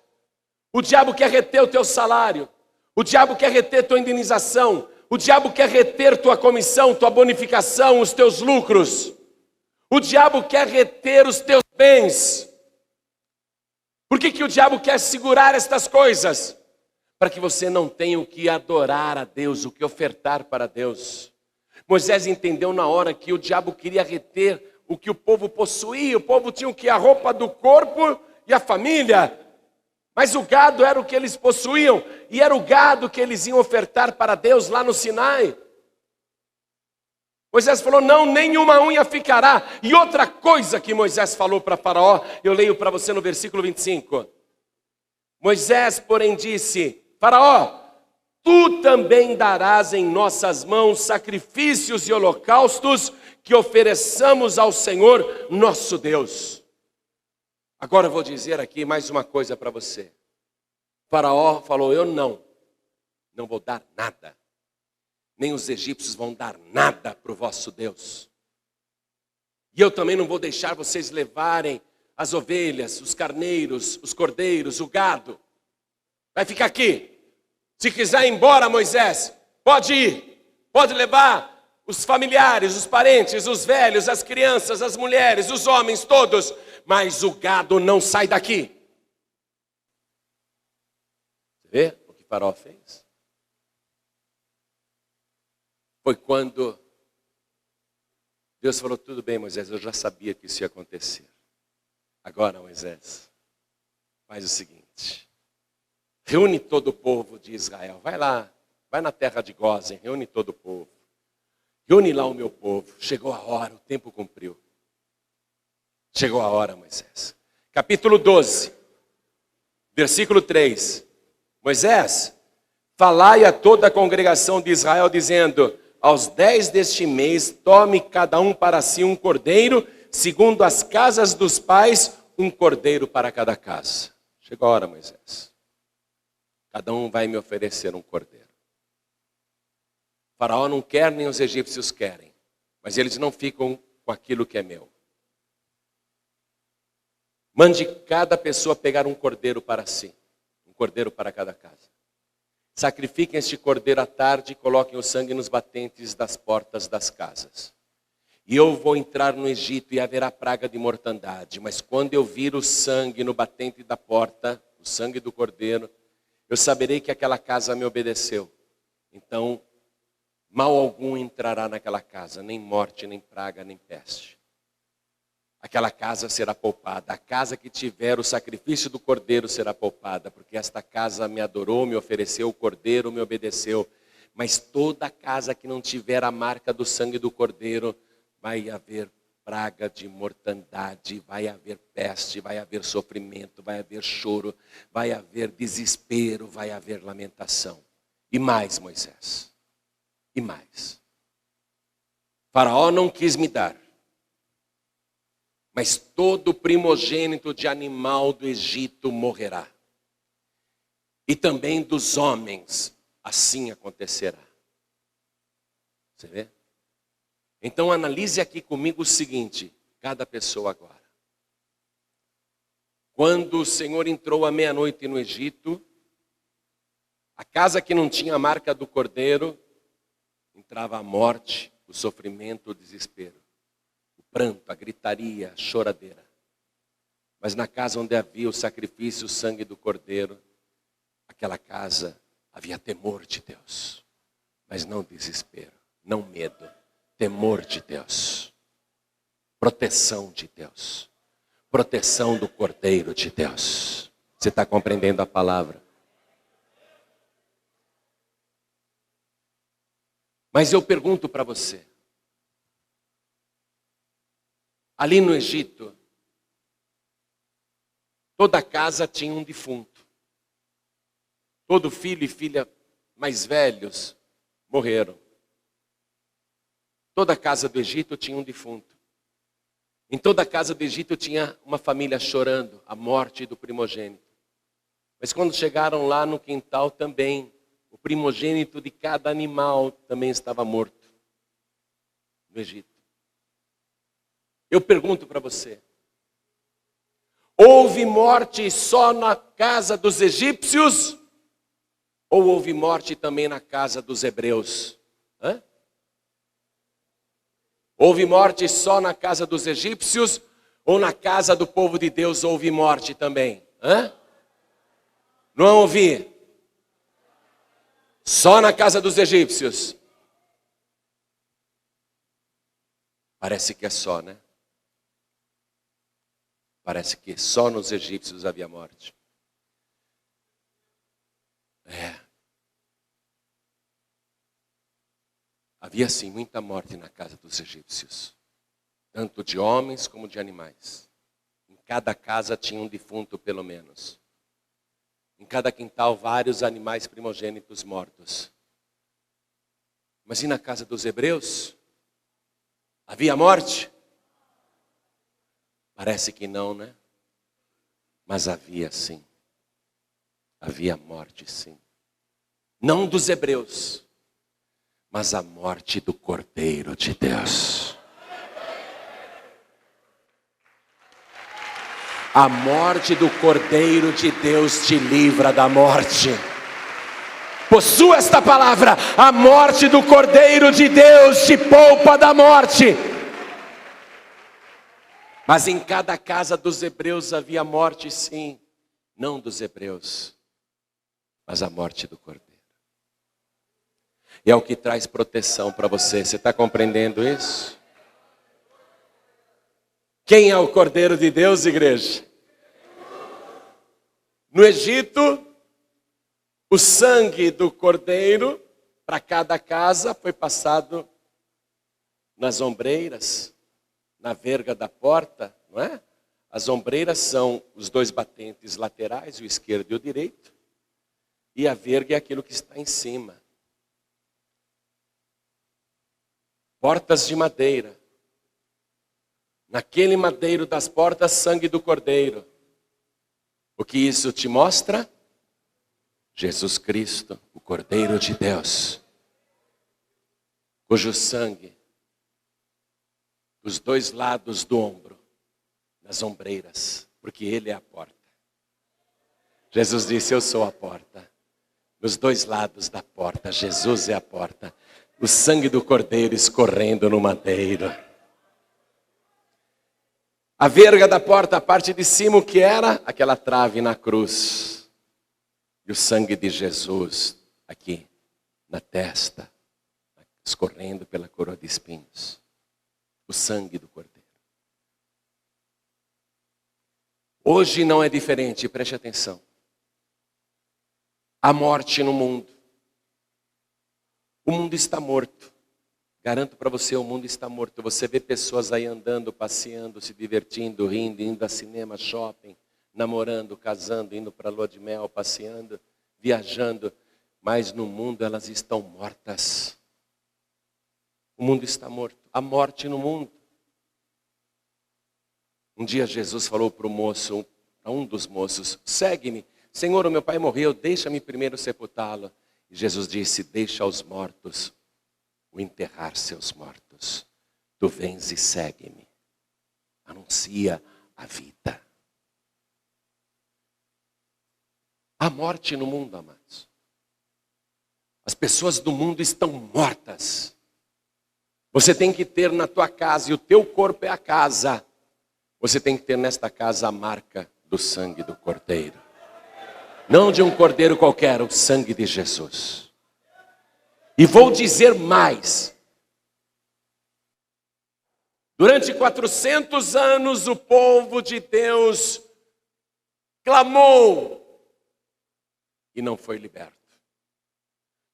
O diabo quer reter o teu salário. O diabo quer reter tua indenização. O diabo quer reter tua comissão, tua bonificação, os teus lucros. O diabo quer reter os teus bens. Por que o diabo quer segurar estas coisas? Para que você não tenha o que adorar a Deus, o que ofertar para Deus. Moisés entendeu na hora que o diabo queria reter o que o povo possuía. O povo tinha o que? A roupa do corpo e a família. Mas o gado era o que eles possuíam, e era o gado que eles iam ofertar para Deus lá no Sinai. Moisés falou, não, nenhuma unha ficará. E outra coisa que Moisés falou para Faraó, eu leio para você no versículo 25. Moisés, porém, disse, Faraó, tu também darás em nossas mãos sacrifícios e holocaustos que ofereçamos ao Senhor nosso Deus. Agora eu vou dizer aqui mais uma coisa para você. Faraó falou, eu não vou dar nada. Nem os egípcios vão dar nada para o vosso Deus. E eu também não vou deixar vocês levarem as ovelhas, os carneiros, os cordeiros, o gado. Vai ficar aqui. Se quiser ir embora, Moisés, pode ir. Pode levar os familiares, os parentes, os velhos, as crianças, as mulheres, os homens, todos. Mas o gado não sai daqui. Você vê o que Faraó fez? Foi quando Deus falou, tudo bem, Moisés, eu já sabia que isso ia acontecer. Agora, Moisés, faz o seguinte. Reúne todo o povo de Israel. Vai lá, vai na terra de Gósen, reúne todo o povo. Reúne lá o meu povo. Chegou a hora, o tempo cumpriu. Chegou a hora, Moisés. Capítulo 12, versículo 3. Moisés, falai a toda a congregação de Israel, dizendo, aos 10 deste mês, tome cada um para si um cordeiro, segundo as casas dos pais, um cordeiro para cada casa. Chegou a hora, Moisés. Cada um vai me oferecer um cordeiro. O faraó não quer, nem os egípcios querem, mas eles não ficam com aquilo que é meu. Mande cada pessoa pegar um cordeiro para si, um cordeiro para cada casa. Sacrifiquem este cordeiro à tarde e coloquem o sangue nos batentes das portas das casas. E eu vou entrar no Egito e haverá praga de mortandade, mas quando eu vir o sangue no batente da porta, o sangue do cordeiro, eu saberei que aquela casa me obedeceu. Então, mal algum entrará naquela casa, nem morte, nem praga, nem peste. Aquela casa será poupada. A casa que tiver o sacrifício do cordeiro será poupada, porque esta casa me adorou, me ofereceu o cordeiro, me obedeceu. Mas toda casa que não tiver a marca do sangue do cordeiro, vai haver praga de mortandade, vai haver peste, vai haver sofrimento, vai haver choro, vai haver desespero, vai haver lamentação. E mais, Moisés, e mais. Faraó não quis me dar. mas todo primogênito de animal do Egito morrerá. E também dos homens, assim acontecerá. Você vê? Então analise aqui comigo o seguinte, cada pessoa agora. Quando o Senhor entrou à meia-noite no Egito, a casa que não tinha a marca do cordeiro, entrava a morte, o sofrimento, o desespero, o pranto, a gritaria, a choradeira. Mas na casa onde havia o sacrifício, o sangue do cordeiro, aquela casa havia temor de Deus, mas não desespero, não medo, temor de Deus, proteção de Deus, proteção do cordeiro de Deus. Você está compreendendo a palavra? Mas eu pergunto para você, ali no Egito, toda casa tinha um defunto. Todo filho e filha mais velhos morreram. Toda casa do Egito tinha um defunto. Em toda casa do Egito tinha uma família chorando a morte do primogênito. Mas quando chegaram lá no quintal também, o primogênito de cada animal também estava morto no Egito. Eu pergunto para você, houve morte só na casa dos egípcios? Ou houve morte também na casa dos hebreus? Hã? Houve morte só na casa dos egípcios? Ou na casa do povo de Deus houve morte também? Hã? Não ouvi. Só na casa dos egípcios. Parece que é só, né? Parece que só nos egípcios havia morte. Havia sim muita morte na casa dos egípcios. Tanto de homens como de animais. Em cada casa tinha um defunto pelo menos. Em cada quintal vários animais primogênitos mortos. Mas e na casa dos hebreus? Havia morte? Parece que não, né? Mas havia sim. Havia morte sim. Não dos hebreus, mas a morte do Cordeiro de Deus. A morte do Cordeiro de Deus te livra da morte. Possua esta palavra, a morte do Cordeiro de Deus te poupa da morte. Mas em cada casa dos hebreus havia morte sim, não dos hebreus, mas a morte do Cordeiro. E é o que traz proteção para você. Você está compreendendo isso? Quem é o Cordeiro de Deus, igreja? No Egito, o sangue do Cordeiro para cada casa foi passado nas ombreiras, na verga da porta, não é? As ombreiras são os dois batentes laterais, o esquerdo e o direito, e a verga é aquilo que está em cima. Portas de madeira. Naquele madeiro das portas, sangue do Cordeiro. O que isso te mostra? Jesus Cristo, o Cordeiro de Deus, cujo sangue, dos dois lados do ombro, nas ombreiras, porque Ele é a porta. Jesus disse, eu sou a porta. Nos dois lados da porta, Jesus é a porta. O sangue do Cordeiro escorrendo no madeiro. A verga da porta, a parte de cima, o que era? Aquela trave na cruz. E o sangue de Jesus aqui na testa, escorrendo pela coroa de espinhos. O sangue do Cordeiro. Hoje não é diferente, preste atenção. Há morte no mundo. O mundo está morto. Garanto para você, o mundo está morto. Você vê pessoas aí andando, passeando, se divertindo, rindo, indo a cinema, shopping, namorando, casando, indo para a lua de mel, passeando, viajando. Mas no mundo elas estão mortas. O mundo está morto. Há morte no mundo. Um dia Jesus falou para o moço, a um dos moços: segue-me. Senhor, o meu pai morreu, deixa-me primeiro sepultá-lo. E Jesus disse: deixa aos mortos o enterrar seus mortos. Tu vens e segue-me. Anuncia a vida. Há morte no mundo, amados. As pessoas do mundo estão mortas. Você tem que ter na tua casa, e o teu corpo é a casa. Você tem que ter nesta casa a marca do sangue do Cordeiro. Não de um cordeiro qualquer, o sangue de Jesus. E vou dizer mais. Durante 400 anos o povo de Deus clamou e não foi liberto.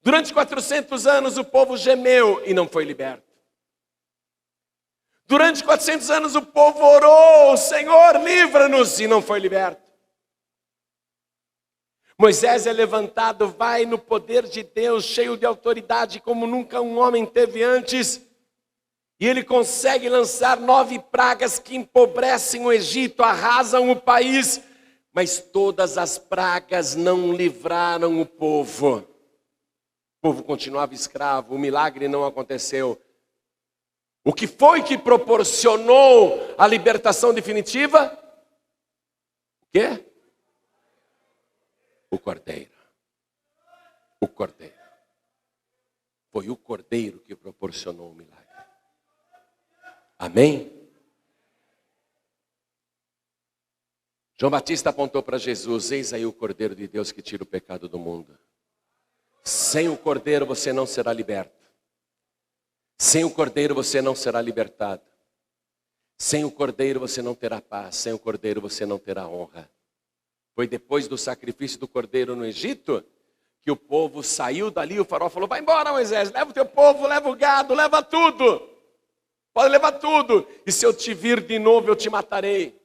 Durante 400 anos o povo gemeu e não foi liberto. Durante 400 anos o povo orou: Senhor, livra-nos, e não foi liberto. Moisés é levantado, vai no poder de Deus, cheio de autoridade, como nunca um homem teve antes. E ele consegue lançar 9 pragas que empobrecem o Egito, arrasam o país. Mas todas as pragas não livraram o povo. O povo continuava escravo, o milagre não aconteceu. O que foi que proporcionou a libertação definitiva? O quê? O Cordeiro. O Cordeiro. Foi o Cordeiro que proporcionou o milagre. Amém? João Batista apontou para Jesus: eis aí o Cordeiro de Deus que tira o pecado do mundo. Sem o Cordeiro você não será liberto. Sem o Cordeiro você não será libertado. Sem o Cordeiro você não terá paz. Sem o Cordeiro você não terá honra. Foi depois do sacrifício do Cordeiro no Egito que o povo saiu dali. O faraó falou: vai embora, Moisés, leva o teu povo, leva o gado, leva tudo. Pode levar tudo. E se eu te vir de novo, eu te matarei.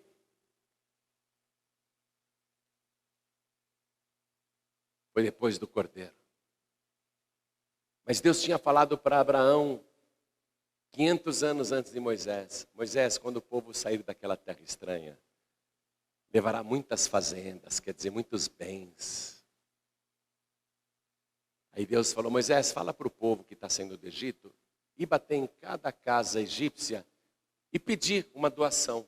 Foi depois do Cordeiro. Mas Deus tinha falado para Abraão 500 anos antes de Moisés: Moisés, quando o povo sair daquela terra estranha, levará muitas fazendas, quer dizer, muitos bens. Aí Deus falou: Moisés, fala para o povo que está saindo do Egito, e bater em cada casa egípcia e pedir uma doação.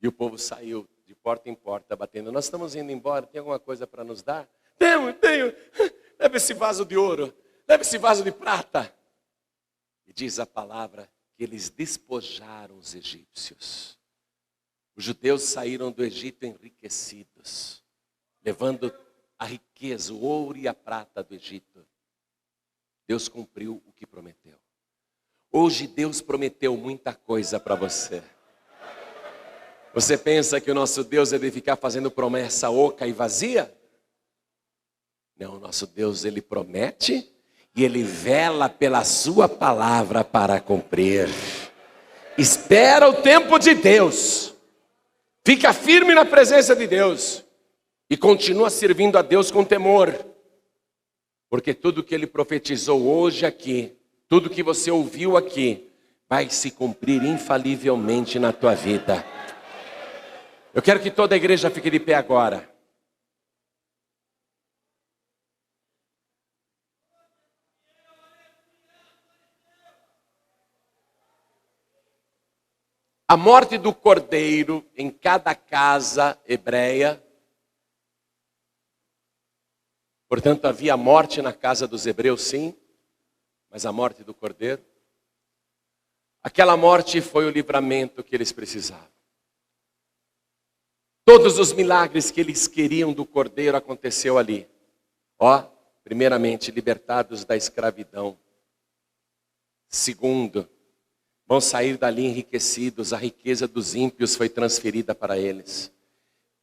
E o povo saiu de porta em porta batendo: nós estamos indo embora, tem alguma coisa para nos dar? Tenho. Leva esse vaso de ouro, leva esse vaso de prata. E diz a palavra que eles despojaram os egípcios. Os judeus saíram do Egito enriquecidos, levando a riqueza, o ouro e a prata do Egito. Deus cumpriu o que prometeu. Hoje Deus prometeu muita coisa para você. Você pensa que o nosso Deus é de ficar fazendo promessa oca e vazia? Não, o nosso Deus, ele promete e ele vela pela sua palavra para cumprir. Espera o tempo de Deus. Fica firme na presença de Deus. E continua servindo a Deus com temor. Porque tudo que ele profetizou hoje aqui, tudo que você ouviu aqui, vai se cumprir infalivelmente na tua vida. Eu quero que toda a igreja fique de pé agora. A morte do cordeiro em cada casa hebreia. Portanto, havia morte na casa dos hebreus, sim, mas a morte do cordeiro. Aquela morte foi o livramento que eles precisavam. Todos os milagres que eles queriam do cordeiro aconteceu ali. Primeiramente, libertados da escravidão. Segundo, vão sair dali enriquecidos, a riqueza dos ímpios foi transferida para eles.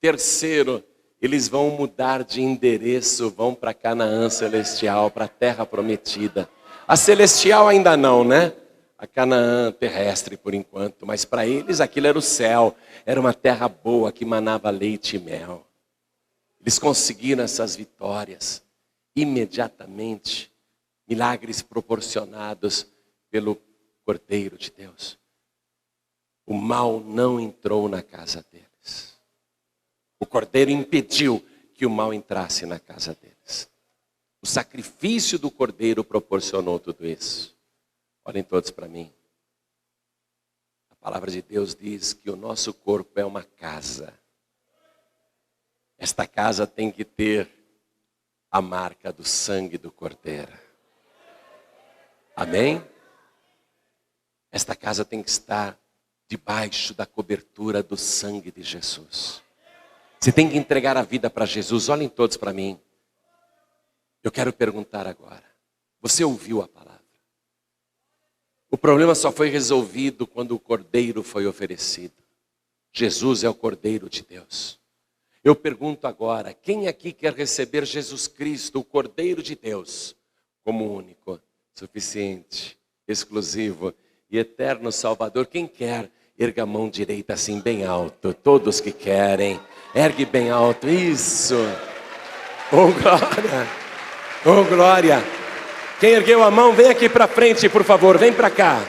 Terceiro, eles vão mudar de endereço, vão para Canaã celestial, para a terra prometida. A celestial ainda não, né? A Canaã terrestre por enquanto, mas para eles aquilo era o céu, era uma terra boa que manava leite e mel. Eles conseguiram essas vitórias imediatamente, milagres proporcionados pelo Cordeiro de Deus. o mal não entrou na casa deles. O cordeiro impediu que o mal entrasse na casa deles. O sacrifício do cordeiro proporcionou tudo isso. Olhem todos para mim. A palavra de Deus diz que o nosso corpo é uma casa. Esta casa tem que ter a marca do sangue do cordeiro. Amém? Esta casa tem que estar debaixo da cobertura do sangue de Jesus. Você tem que entregar a vida para Jesus. Olhem todos para mim. Eu quero perguntar agora. Você ouviu a palavra? O problema só foi resolvido quando o cordeiro foi oferecido. Jesus é o cordeiro de Deus. Eu pergunto agora, quem aqui quer receber Jesus Cristo, o cordeiro de Deus, como único, suficiente, exclusivo e eterno Salvador? Quem quer? Erga a mão direita assim bem alto. Todos que querem, ergue bem alto. Isso. Oh glória. Oh glória. Quem ergueu a mão, vem aqui para frente, por favor. Vem para cá.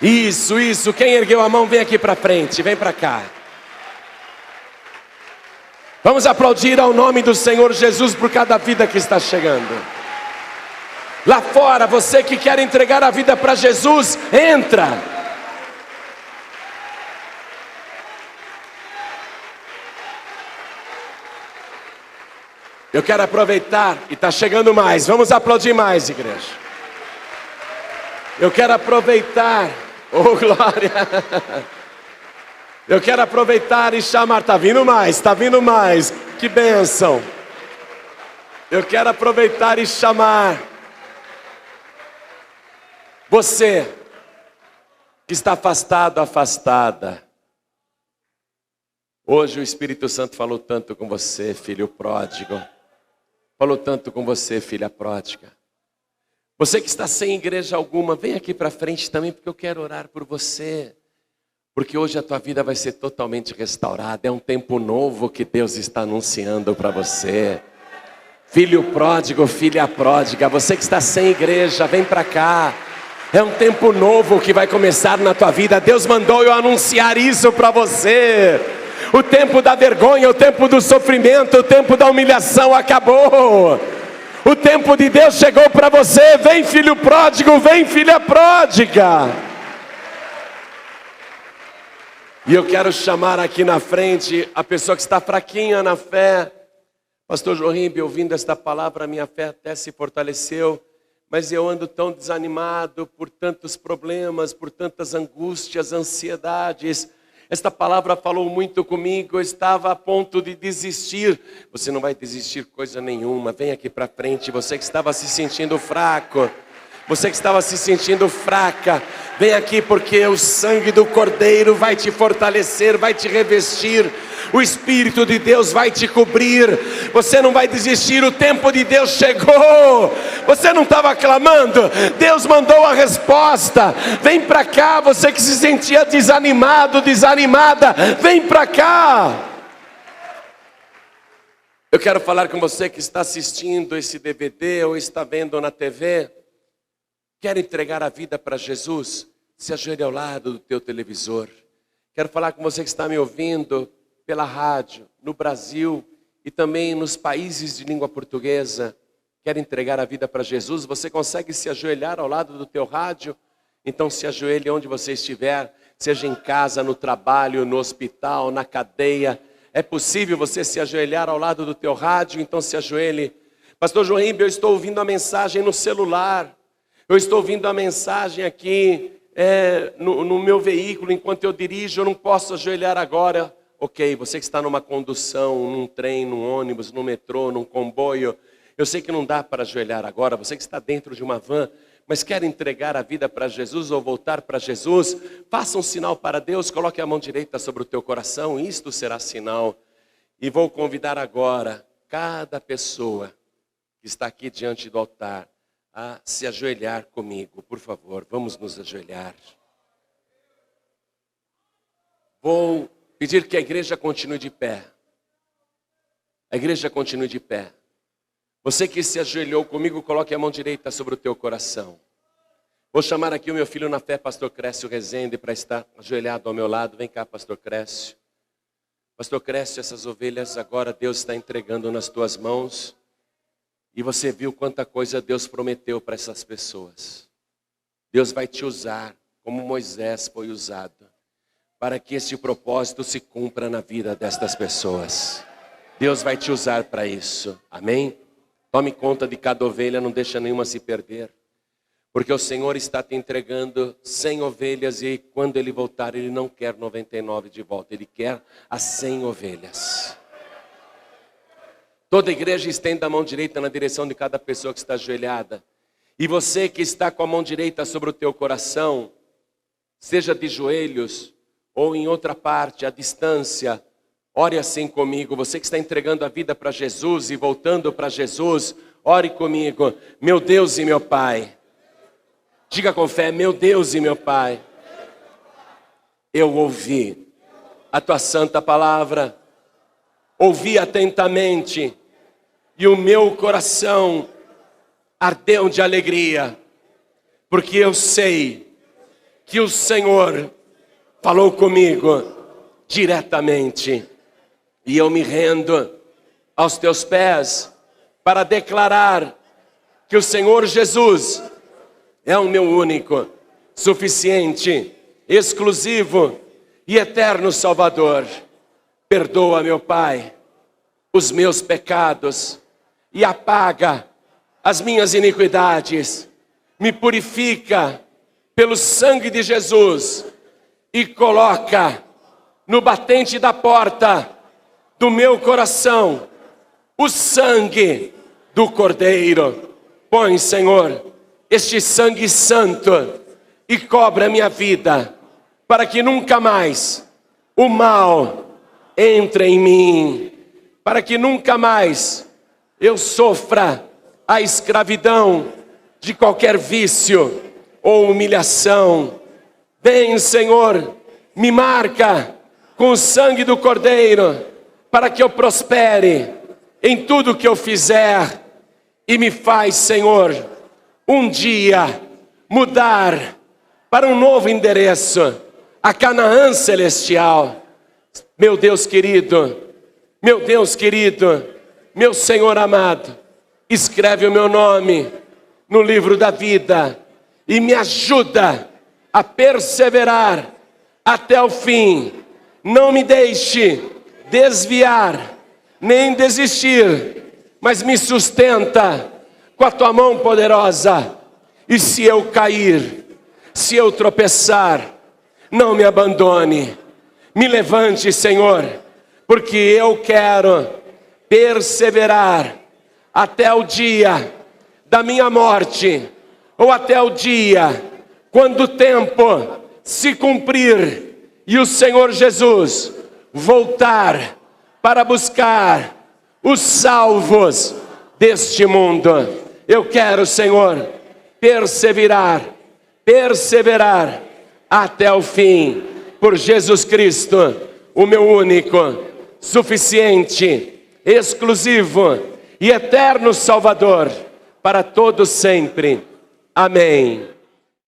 Isso, isso. Quem ergueu a mão, vem aqui para frente. Vem para cá. Vamos aplaudir ao nome do Senhor Jesus por cada vida que está chegando. Lá fora, você que quer entregar a vida para Jesus, entra. Eu quero aproveitar, e está chegando mais, vamos aplaudir mais, igreja. Eu quero aproveitar, oh glória. Eu quero aproveitar e chamar, está vindo mais, que bênção. Eu quero aproveitar e chamar você que está afastado, afastada. Hoje o Espírito Santo falou tanto com você, filho pródigo. Falou tanto com você, filha pródiga. Você que está sem igreja alguma, vem aqui para frente também, porque eu quero orar por você. Porque hoje a tua vida vai ser totalmente restaurada. É um tempo novo que Deus está anunciando para você. Filho pródigo, filha pródiga, você que está sem igreja, vem para cá. É um tempo novo que vai começar na tua vida. Deus mandou eu anunciar isso para você. O tempo da vergonha, o tempo do sofrimento, o tempo da humilhação acabou. O tempo de Deus chegou para você. Vem filho pródigo, vem filha pródiga. E eu quero chamar aqui na frente a pessoa que está fraquinha na fé. Pastor Jorimbe, ouvindo esta palavra, minha fé até se fortaleceu. Mas eu ando tão desanimado por tantos problemas, por tantas angústias, ansiedades. Esta palavra falou muito comigo, eu estava a ponto de desistir. Você não vai desistir coisa nenhuma, vem aqui para frente. Você que estava se sentindo fraco, você que estava se sentindo fraca, vem aqui porque o sangue do Cordeiro vai te fortalecer, vai te revestir. O Espírito de Deus vai te cobrir. Você não vai desistir, o tempo de Deus chegou. Você não estava clamando, Deus mandou a resposta. Vem para cá, você que se sentia desanimado, desanimada, vem para cá. Eu quero falar com você que está assistindo esse DVD ou está vendo na TV. Quer entregar a vida para Jesus? Se ajoelhe ao lado do teu televisor. Quero falar com você que está me ouvindo pela rádio, no Brasil e também nos países de língua portuguesa. Quer entregar a vida para Jesus? Você consegue se ajoelhar ao lado do teu rádio? Então se ajoelhe onde você estiver, seja em casa, no trabalho, no hospital, na cadeia. É possível você se ajoelhar ao lado do teu rádio? Então se ajoelhe. Pastor Jorimbe, eu estou ouvindo a mensagem no celular. Eu estou ouvindo a mensagem aqui no meu veículo, enquanto eu dirijo, eu não posso ajoelhar agora. Ok, você que está numa condução, num trem, num ônibus, num metrô, num comboio, eu sei que não dá para ajoelhar agora. Você que está dentro de uma van, mas quer entregar a vida para Jesus ou voltar para Jesus, faça um sinal para Deus, coloque a mão direita sobre o teu coração, isto será sinal. E vou convidar agora cada pessoa que está aqui diante do altar a se ajoelhar comigo, por favor, vamos nos ajoelhar. Vou pedir que a igreja continue de pé. A igreja continue de pé. Você que se ajoelhou comigo, coloque a mão direita sobre o teu coração. Vou chamar aqui o meu filho na fé, pastor Crécio Rezende, para estar ajoelhado ao meu lado. Vem cá, pastor Crécio. Pastor Crécio, essas ovelhas agora Deus está entregando nas tuas mãos. E você viu quanta coisa Deus prometeu para essas pessoas. Deus vai te usar como Moisés foi usado, para que esse propósito se cumpra na vida destas pessoas. Deus vai te usar para isso. Amém? Tome conta de cada ovelha, não deixa nenhuma se perder. Porque o Senhor está te entregando 100 ovelhas e quando Ele voltar, Ele não quer 99 de volta. Ele quer as 100 ovelhas. Toda a igreja estende a mão direita na direção de cada pessoa que está ajoelhada. E você que está com a mão direita sobre o teu coração, seja de joelhos ou em outra parte, à distância, ore assim comigo. Você que está entregando a vida para Jesus e voltando para Jesus, ore comigo. Meu Deus e meu Pai. Diga com fé, meu Deus e meu Pai, eu ouvi a tua santa palavra, ouvi atentamente e o meu coração ardeu de alegria, porque eu sei que o Senhor falou comigo diretamente e eu me rendo aos teus pés para declarar que o Senhor Jesus é o meu único, suficiente, exclusivo e eterno Salvador. Perdoa, meu Pai, os meus pecados e apaga as minhas iniquidades. Me purifica pelo sangue de Jesus e coloca no batente da porta do meu coração o sangue do Cordeiro. Põe, Senhor, este sangue santo e cobre a minha vida, para que nunca mais o mal entre em mim, para que nunca mais eu sofra a escravidão de qualquer vício ou humilhação. Vem, Senhor, me marca com o sangue do Cordeiro, para que eu prospere em tudo que eu fizer, e me faz, Senhor, um dia mudar para um novo endereço, a Canaã celestial. Meu Deus querido, meu Senhor amado, escreve o meu nome no livro da vida e me ajuda a perseverar até o fim. Não me deixe desviar, nem desistir, mas me sustenta com a tua mão poderosa. E se eu cair, se eu tropeçar, não me abandone. Me levante, Senhor, porque eu quero perseverar até o dia da minha morte, ou até o dia quando o tempo se cumprir e o Senhor Jesus voltar para buscar os salvos deste mundo. Eu quero, Senhor, perseverar até o fim, por Jesus Cristo, o meu único, suficiente, exclusivo e eterno Salvador, para todos sempre. Amém.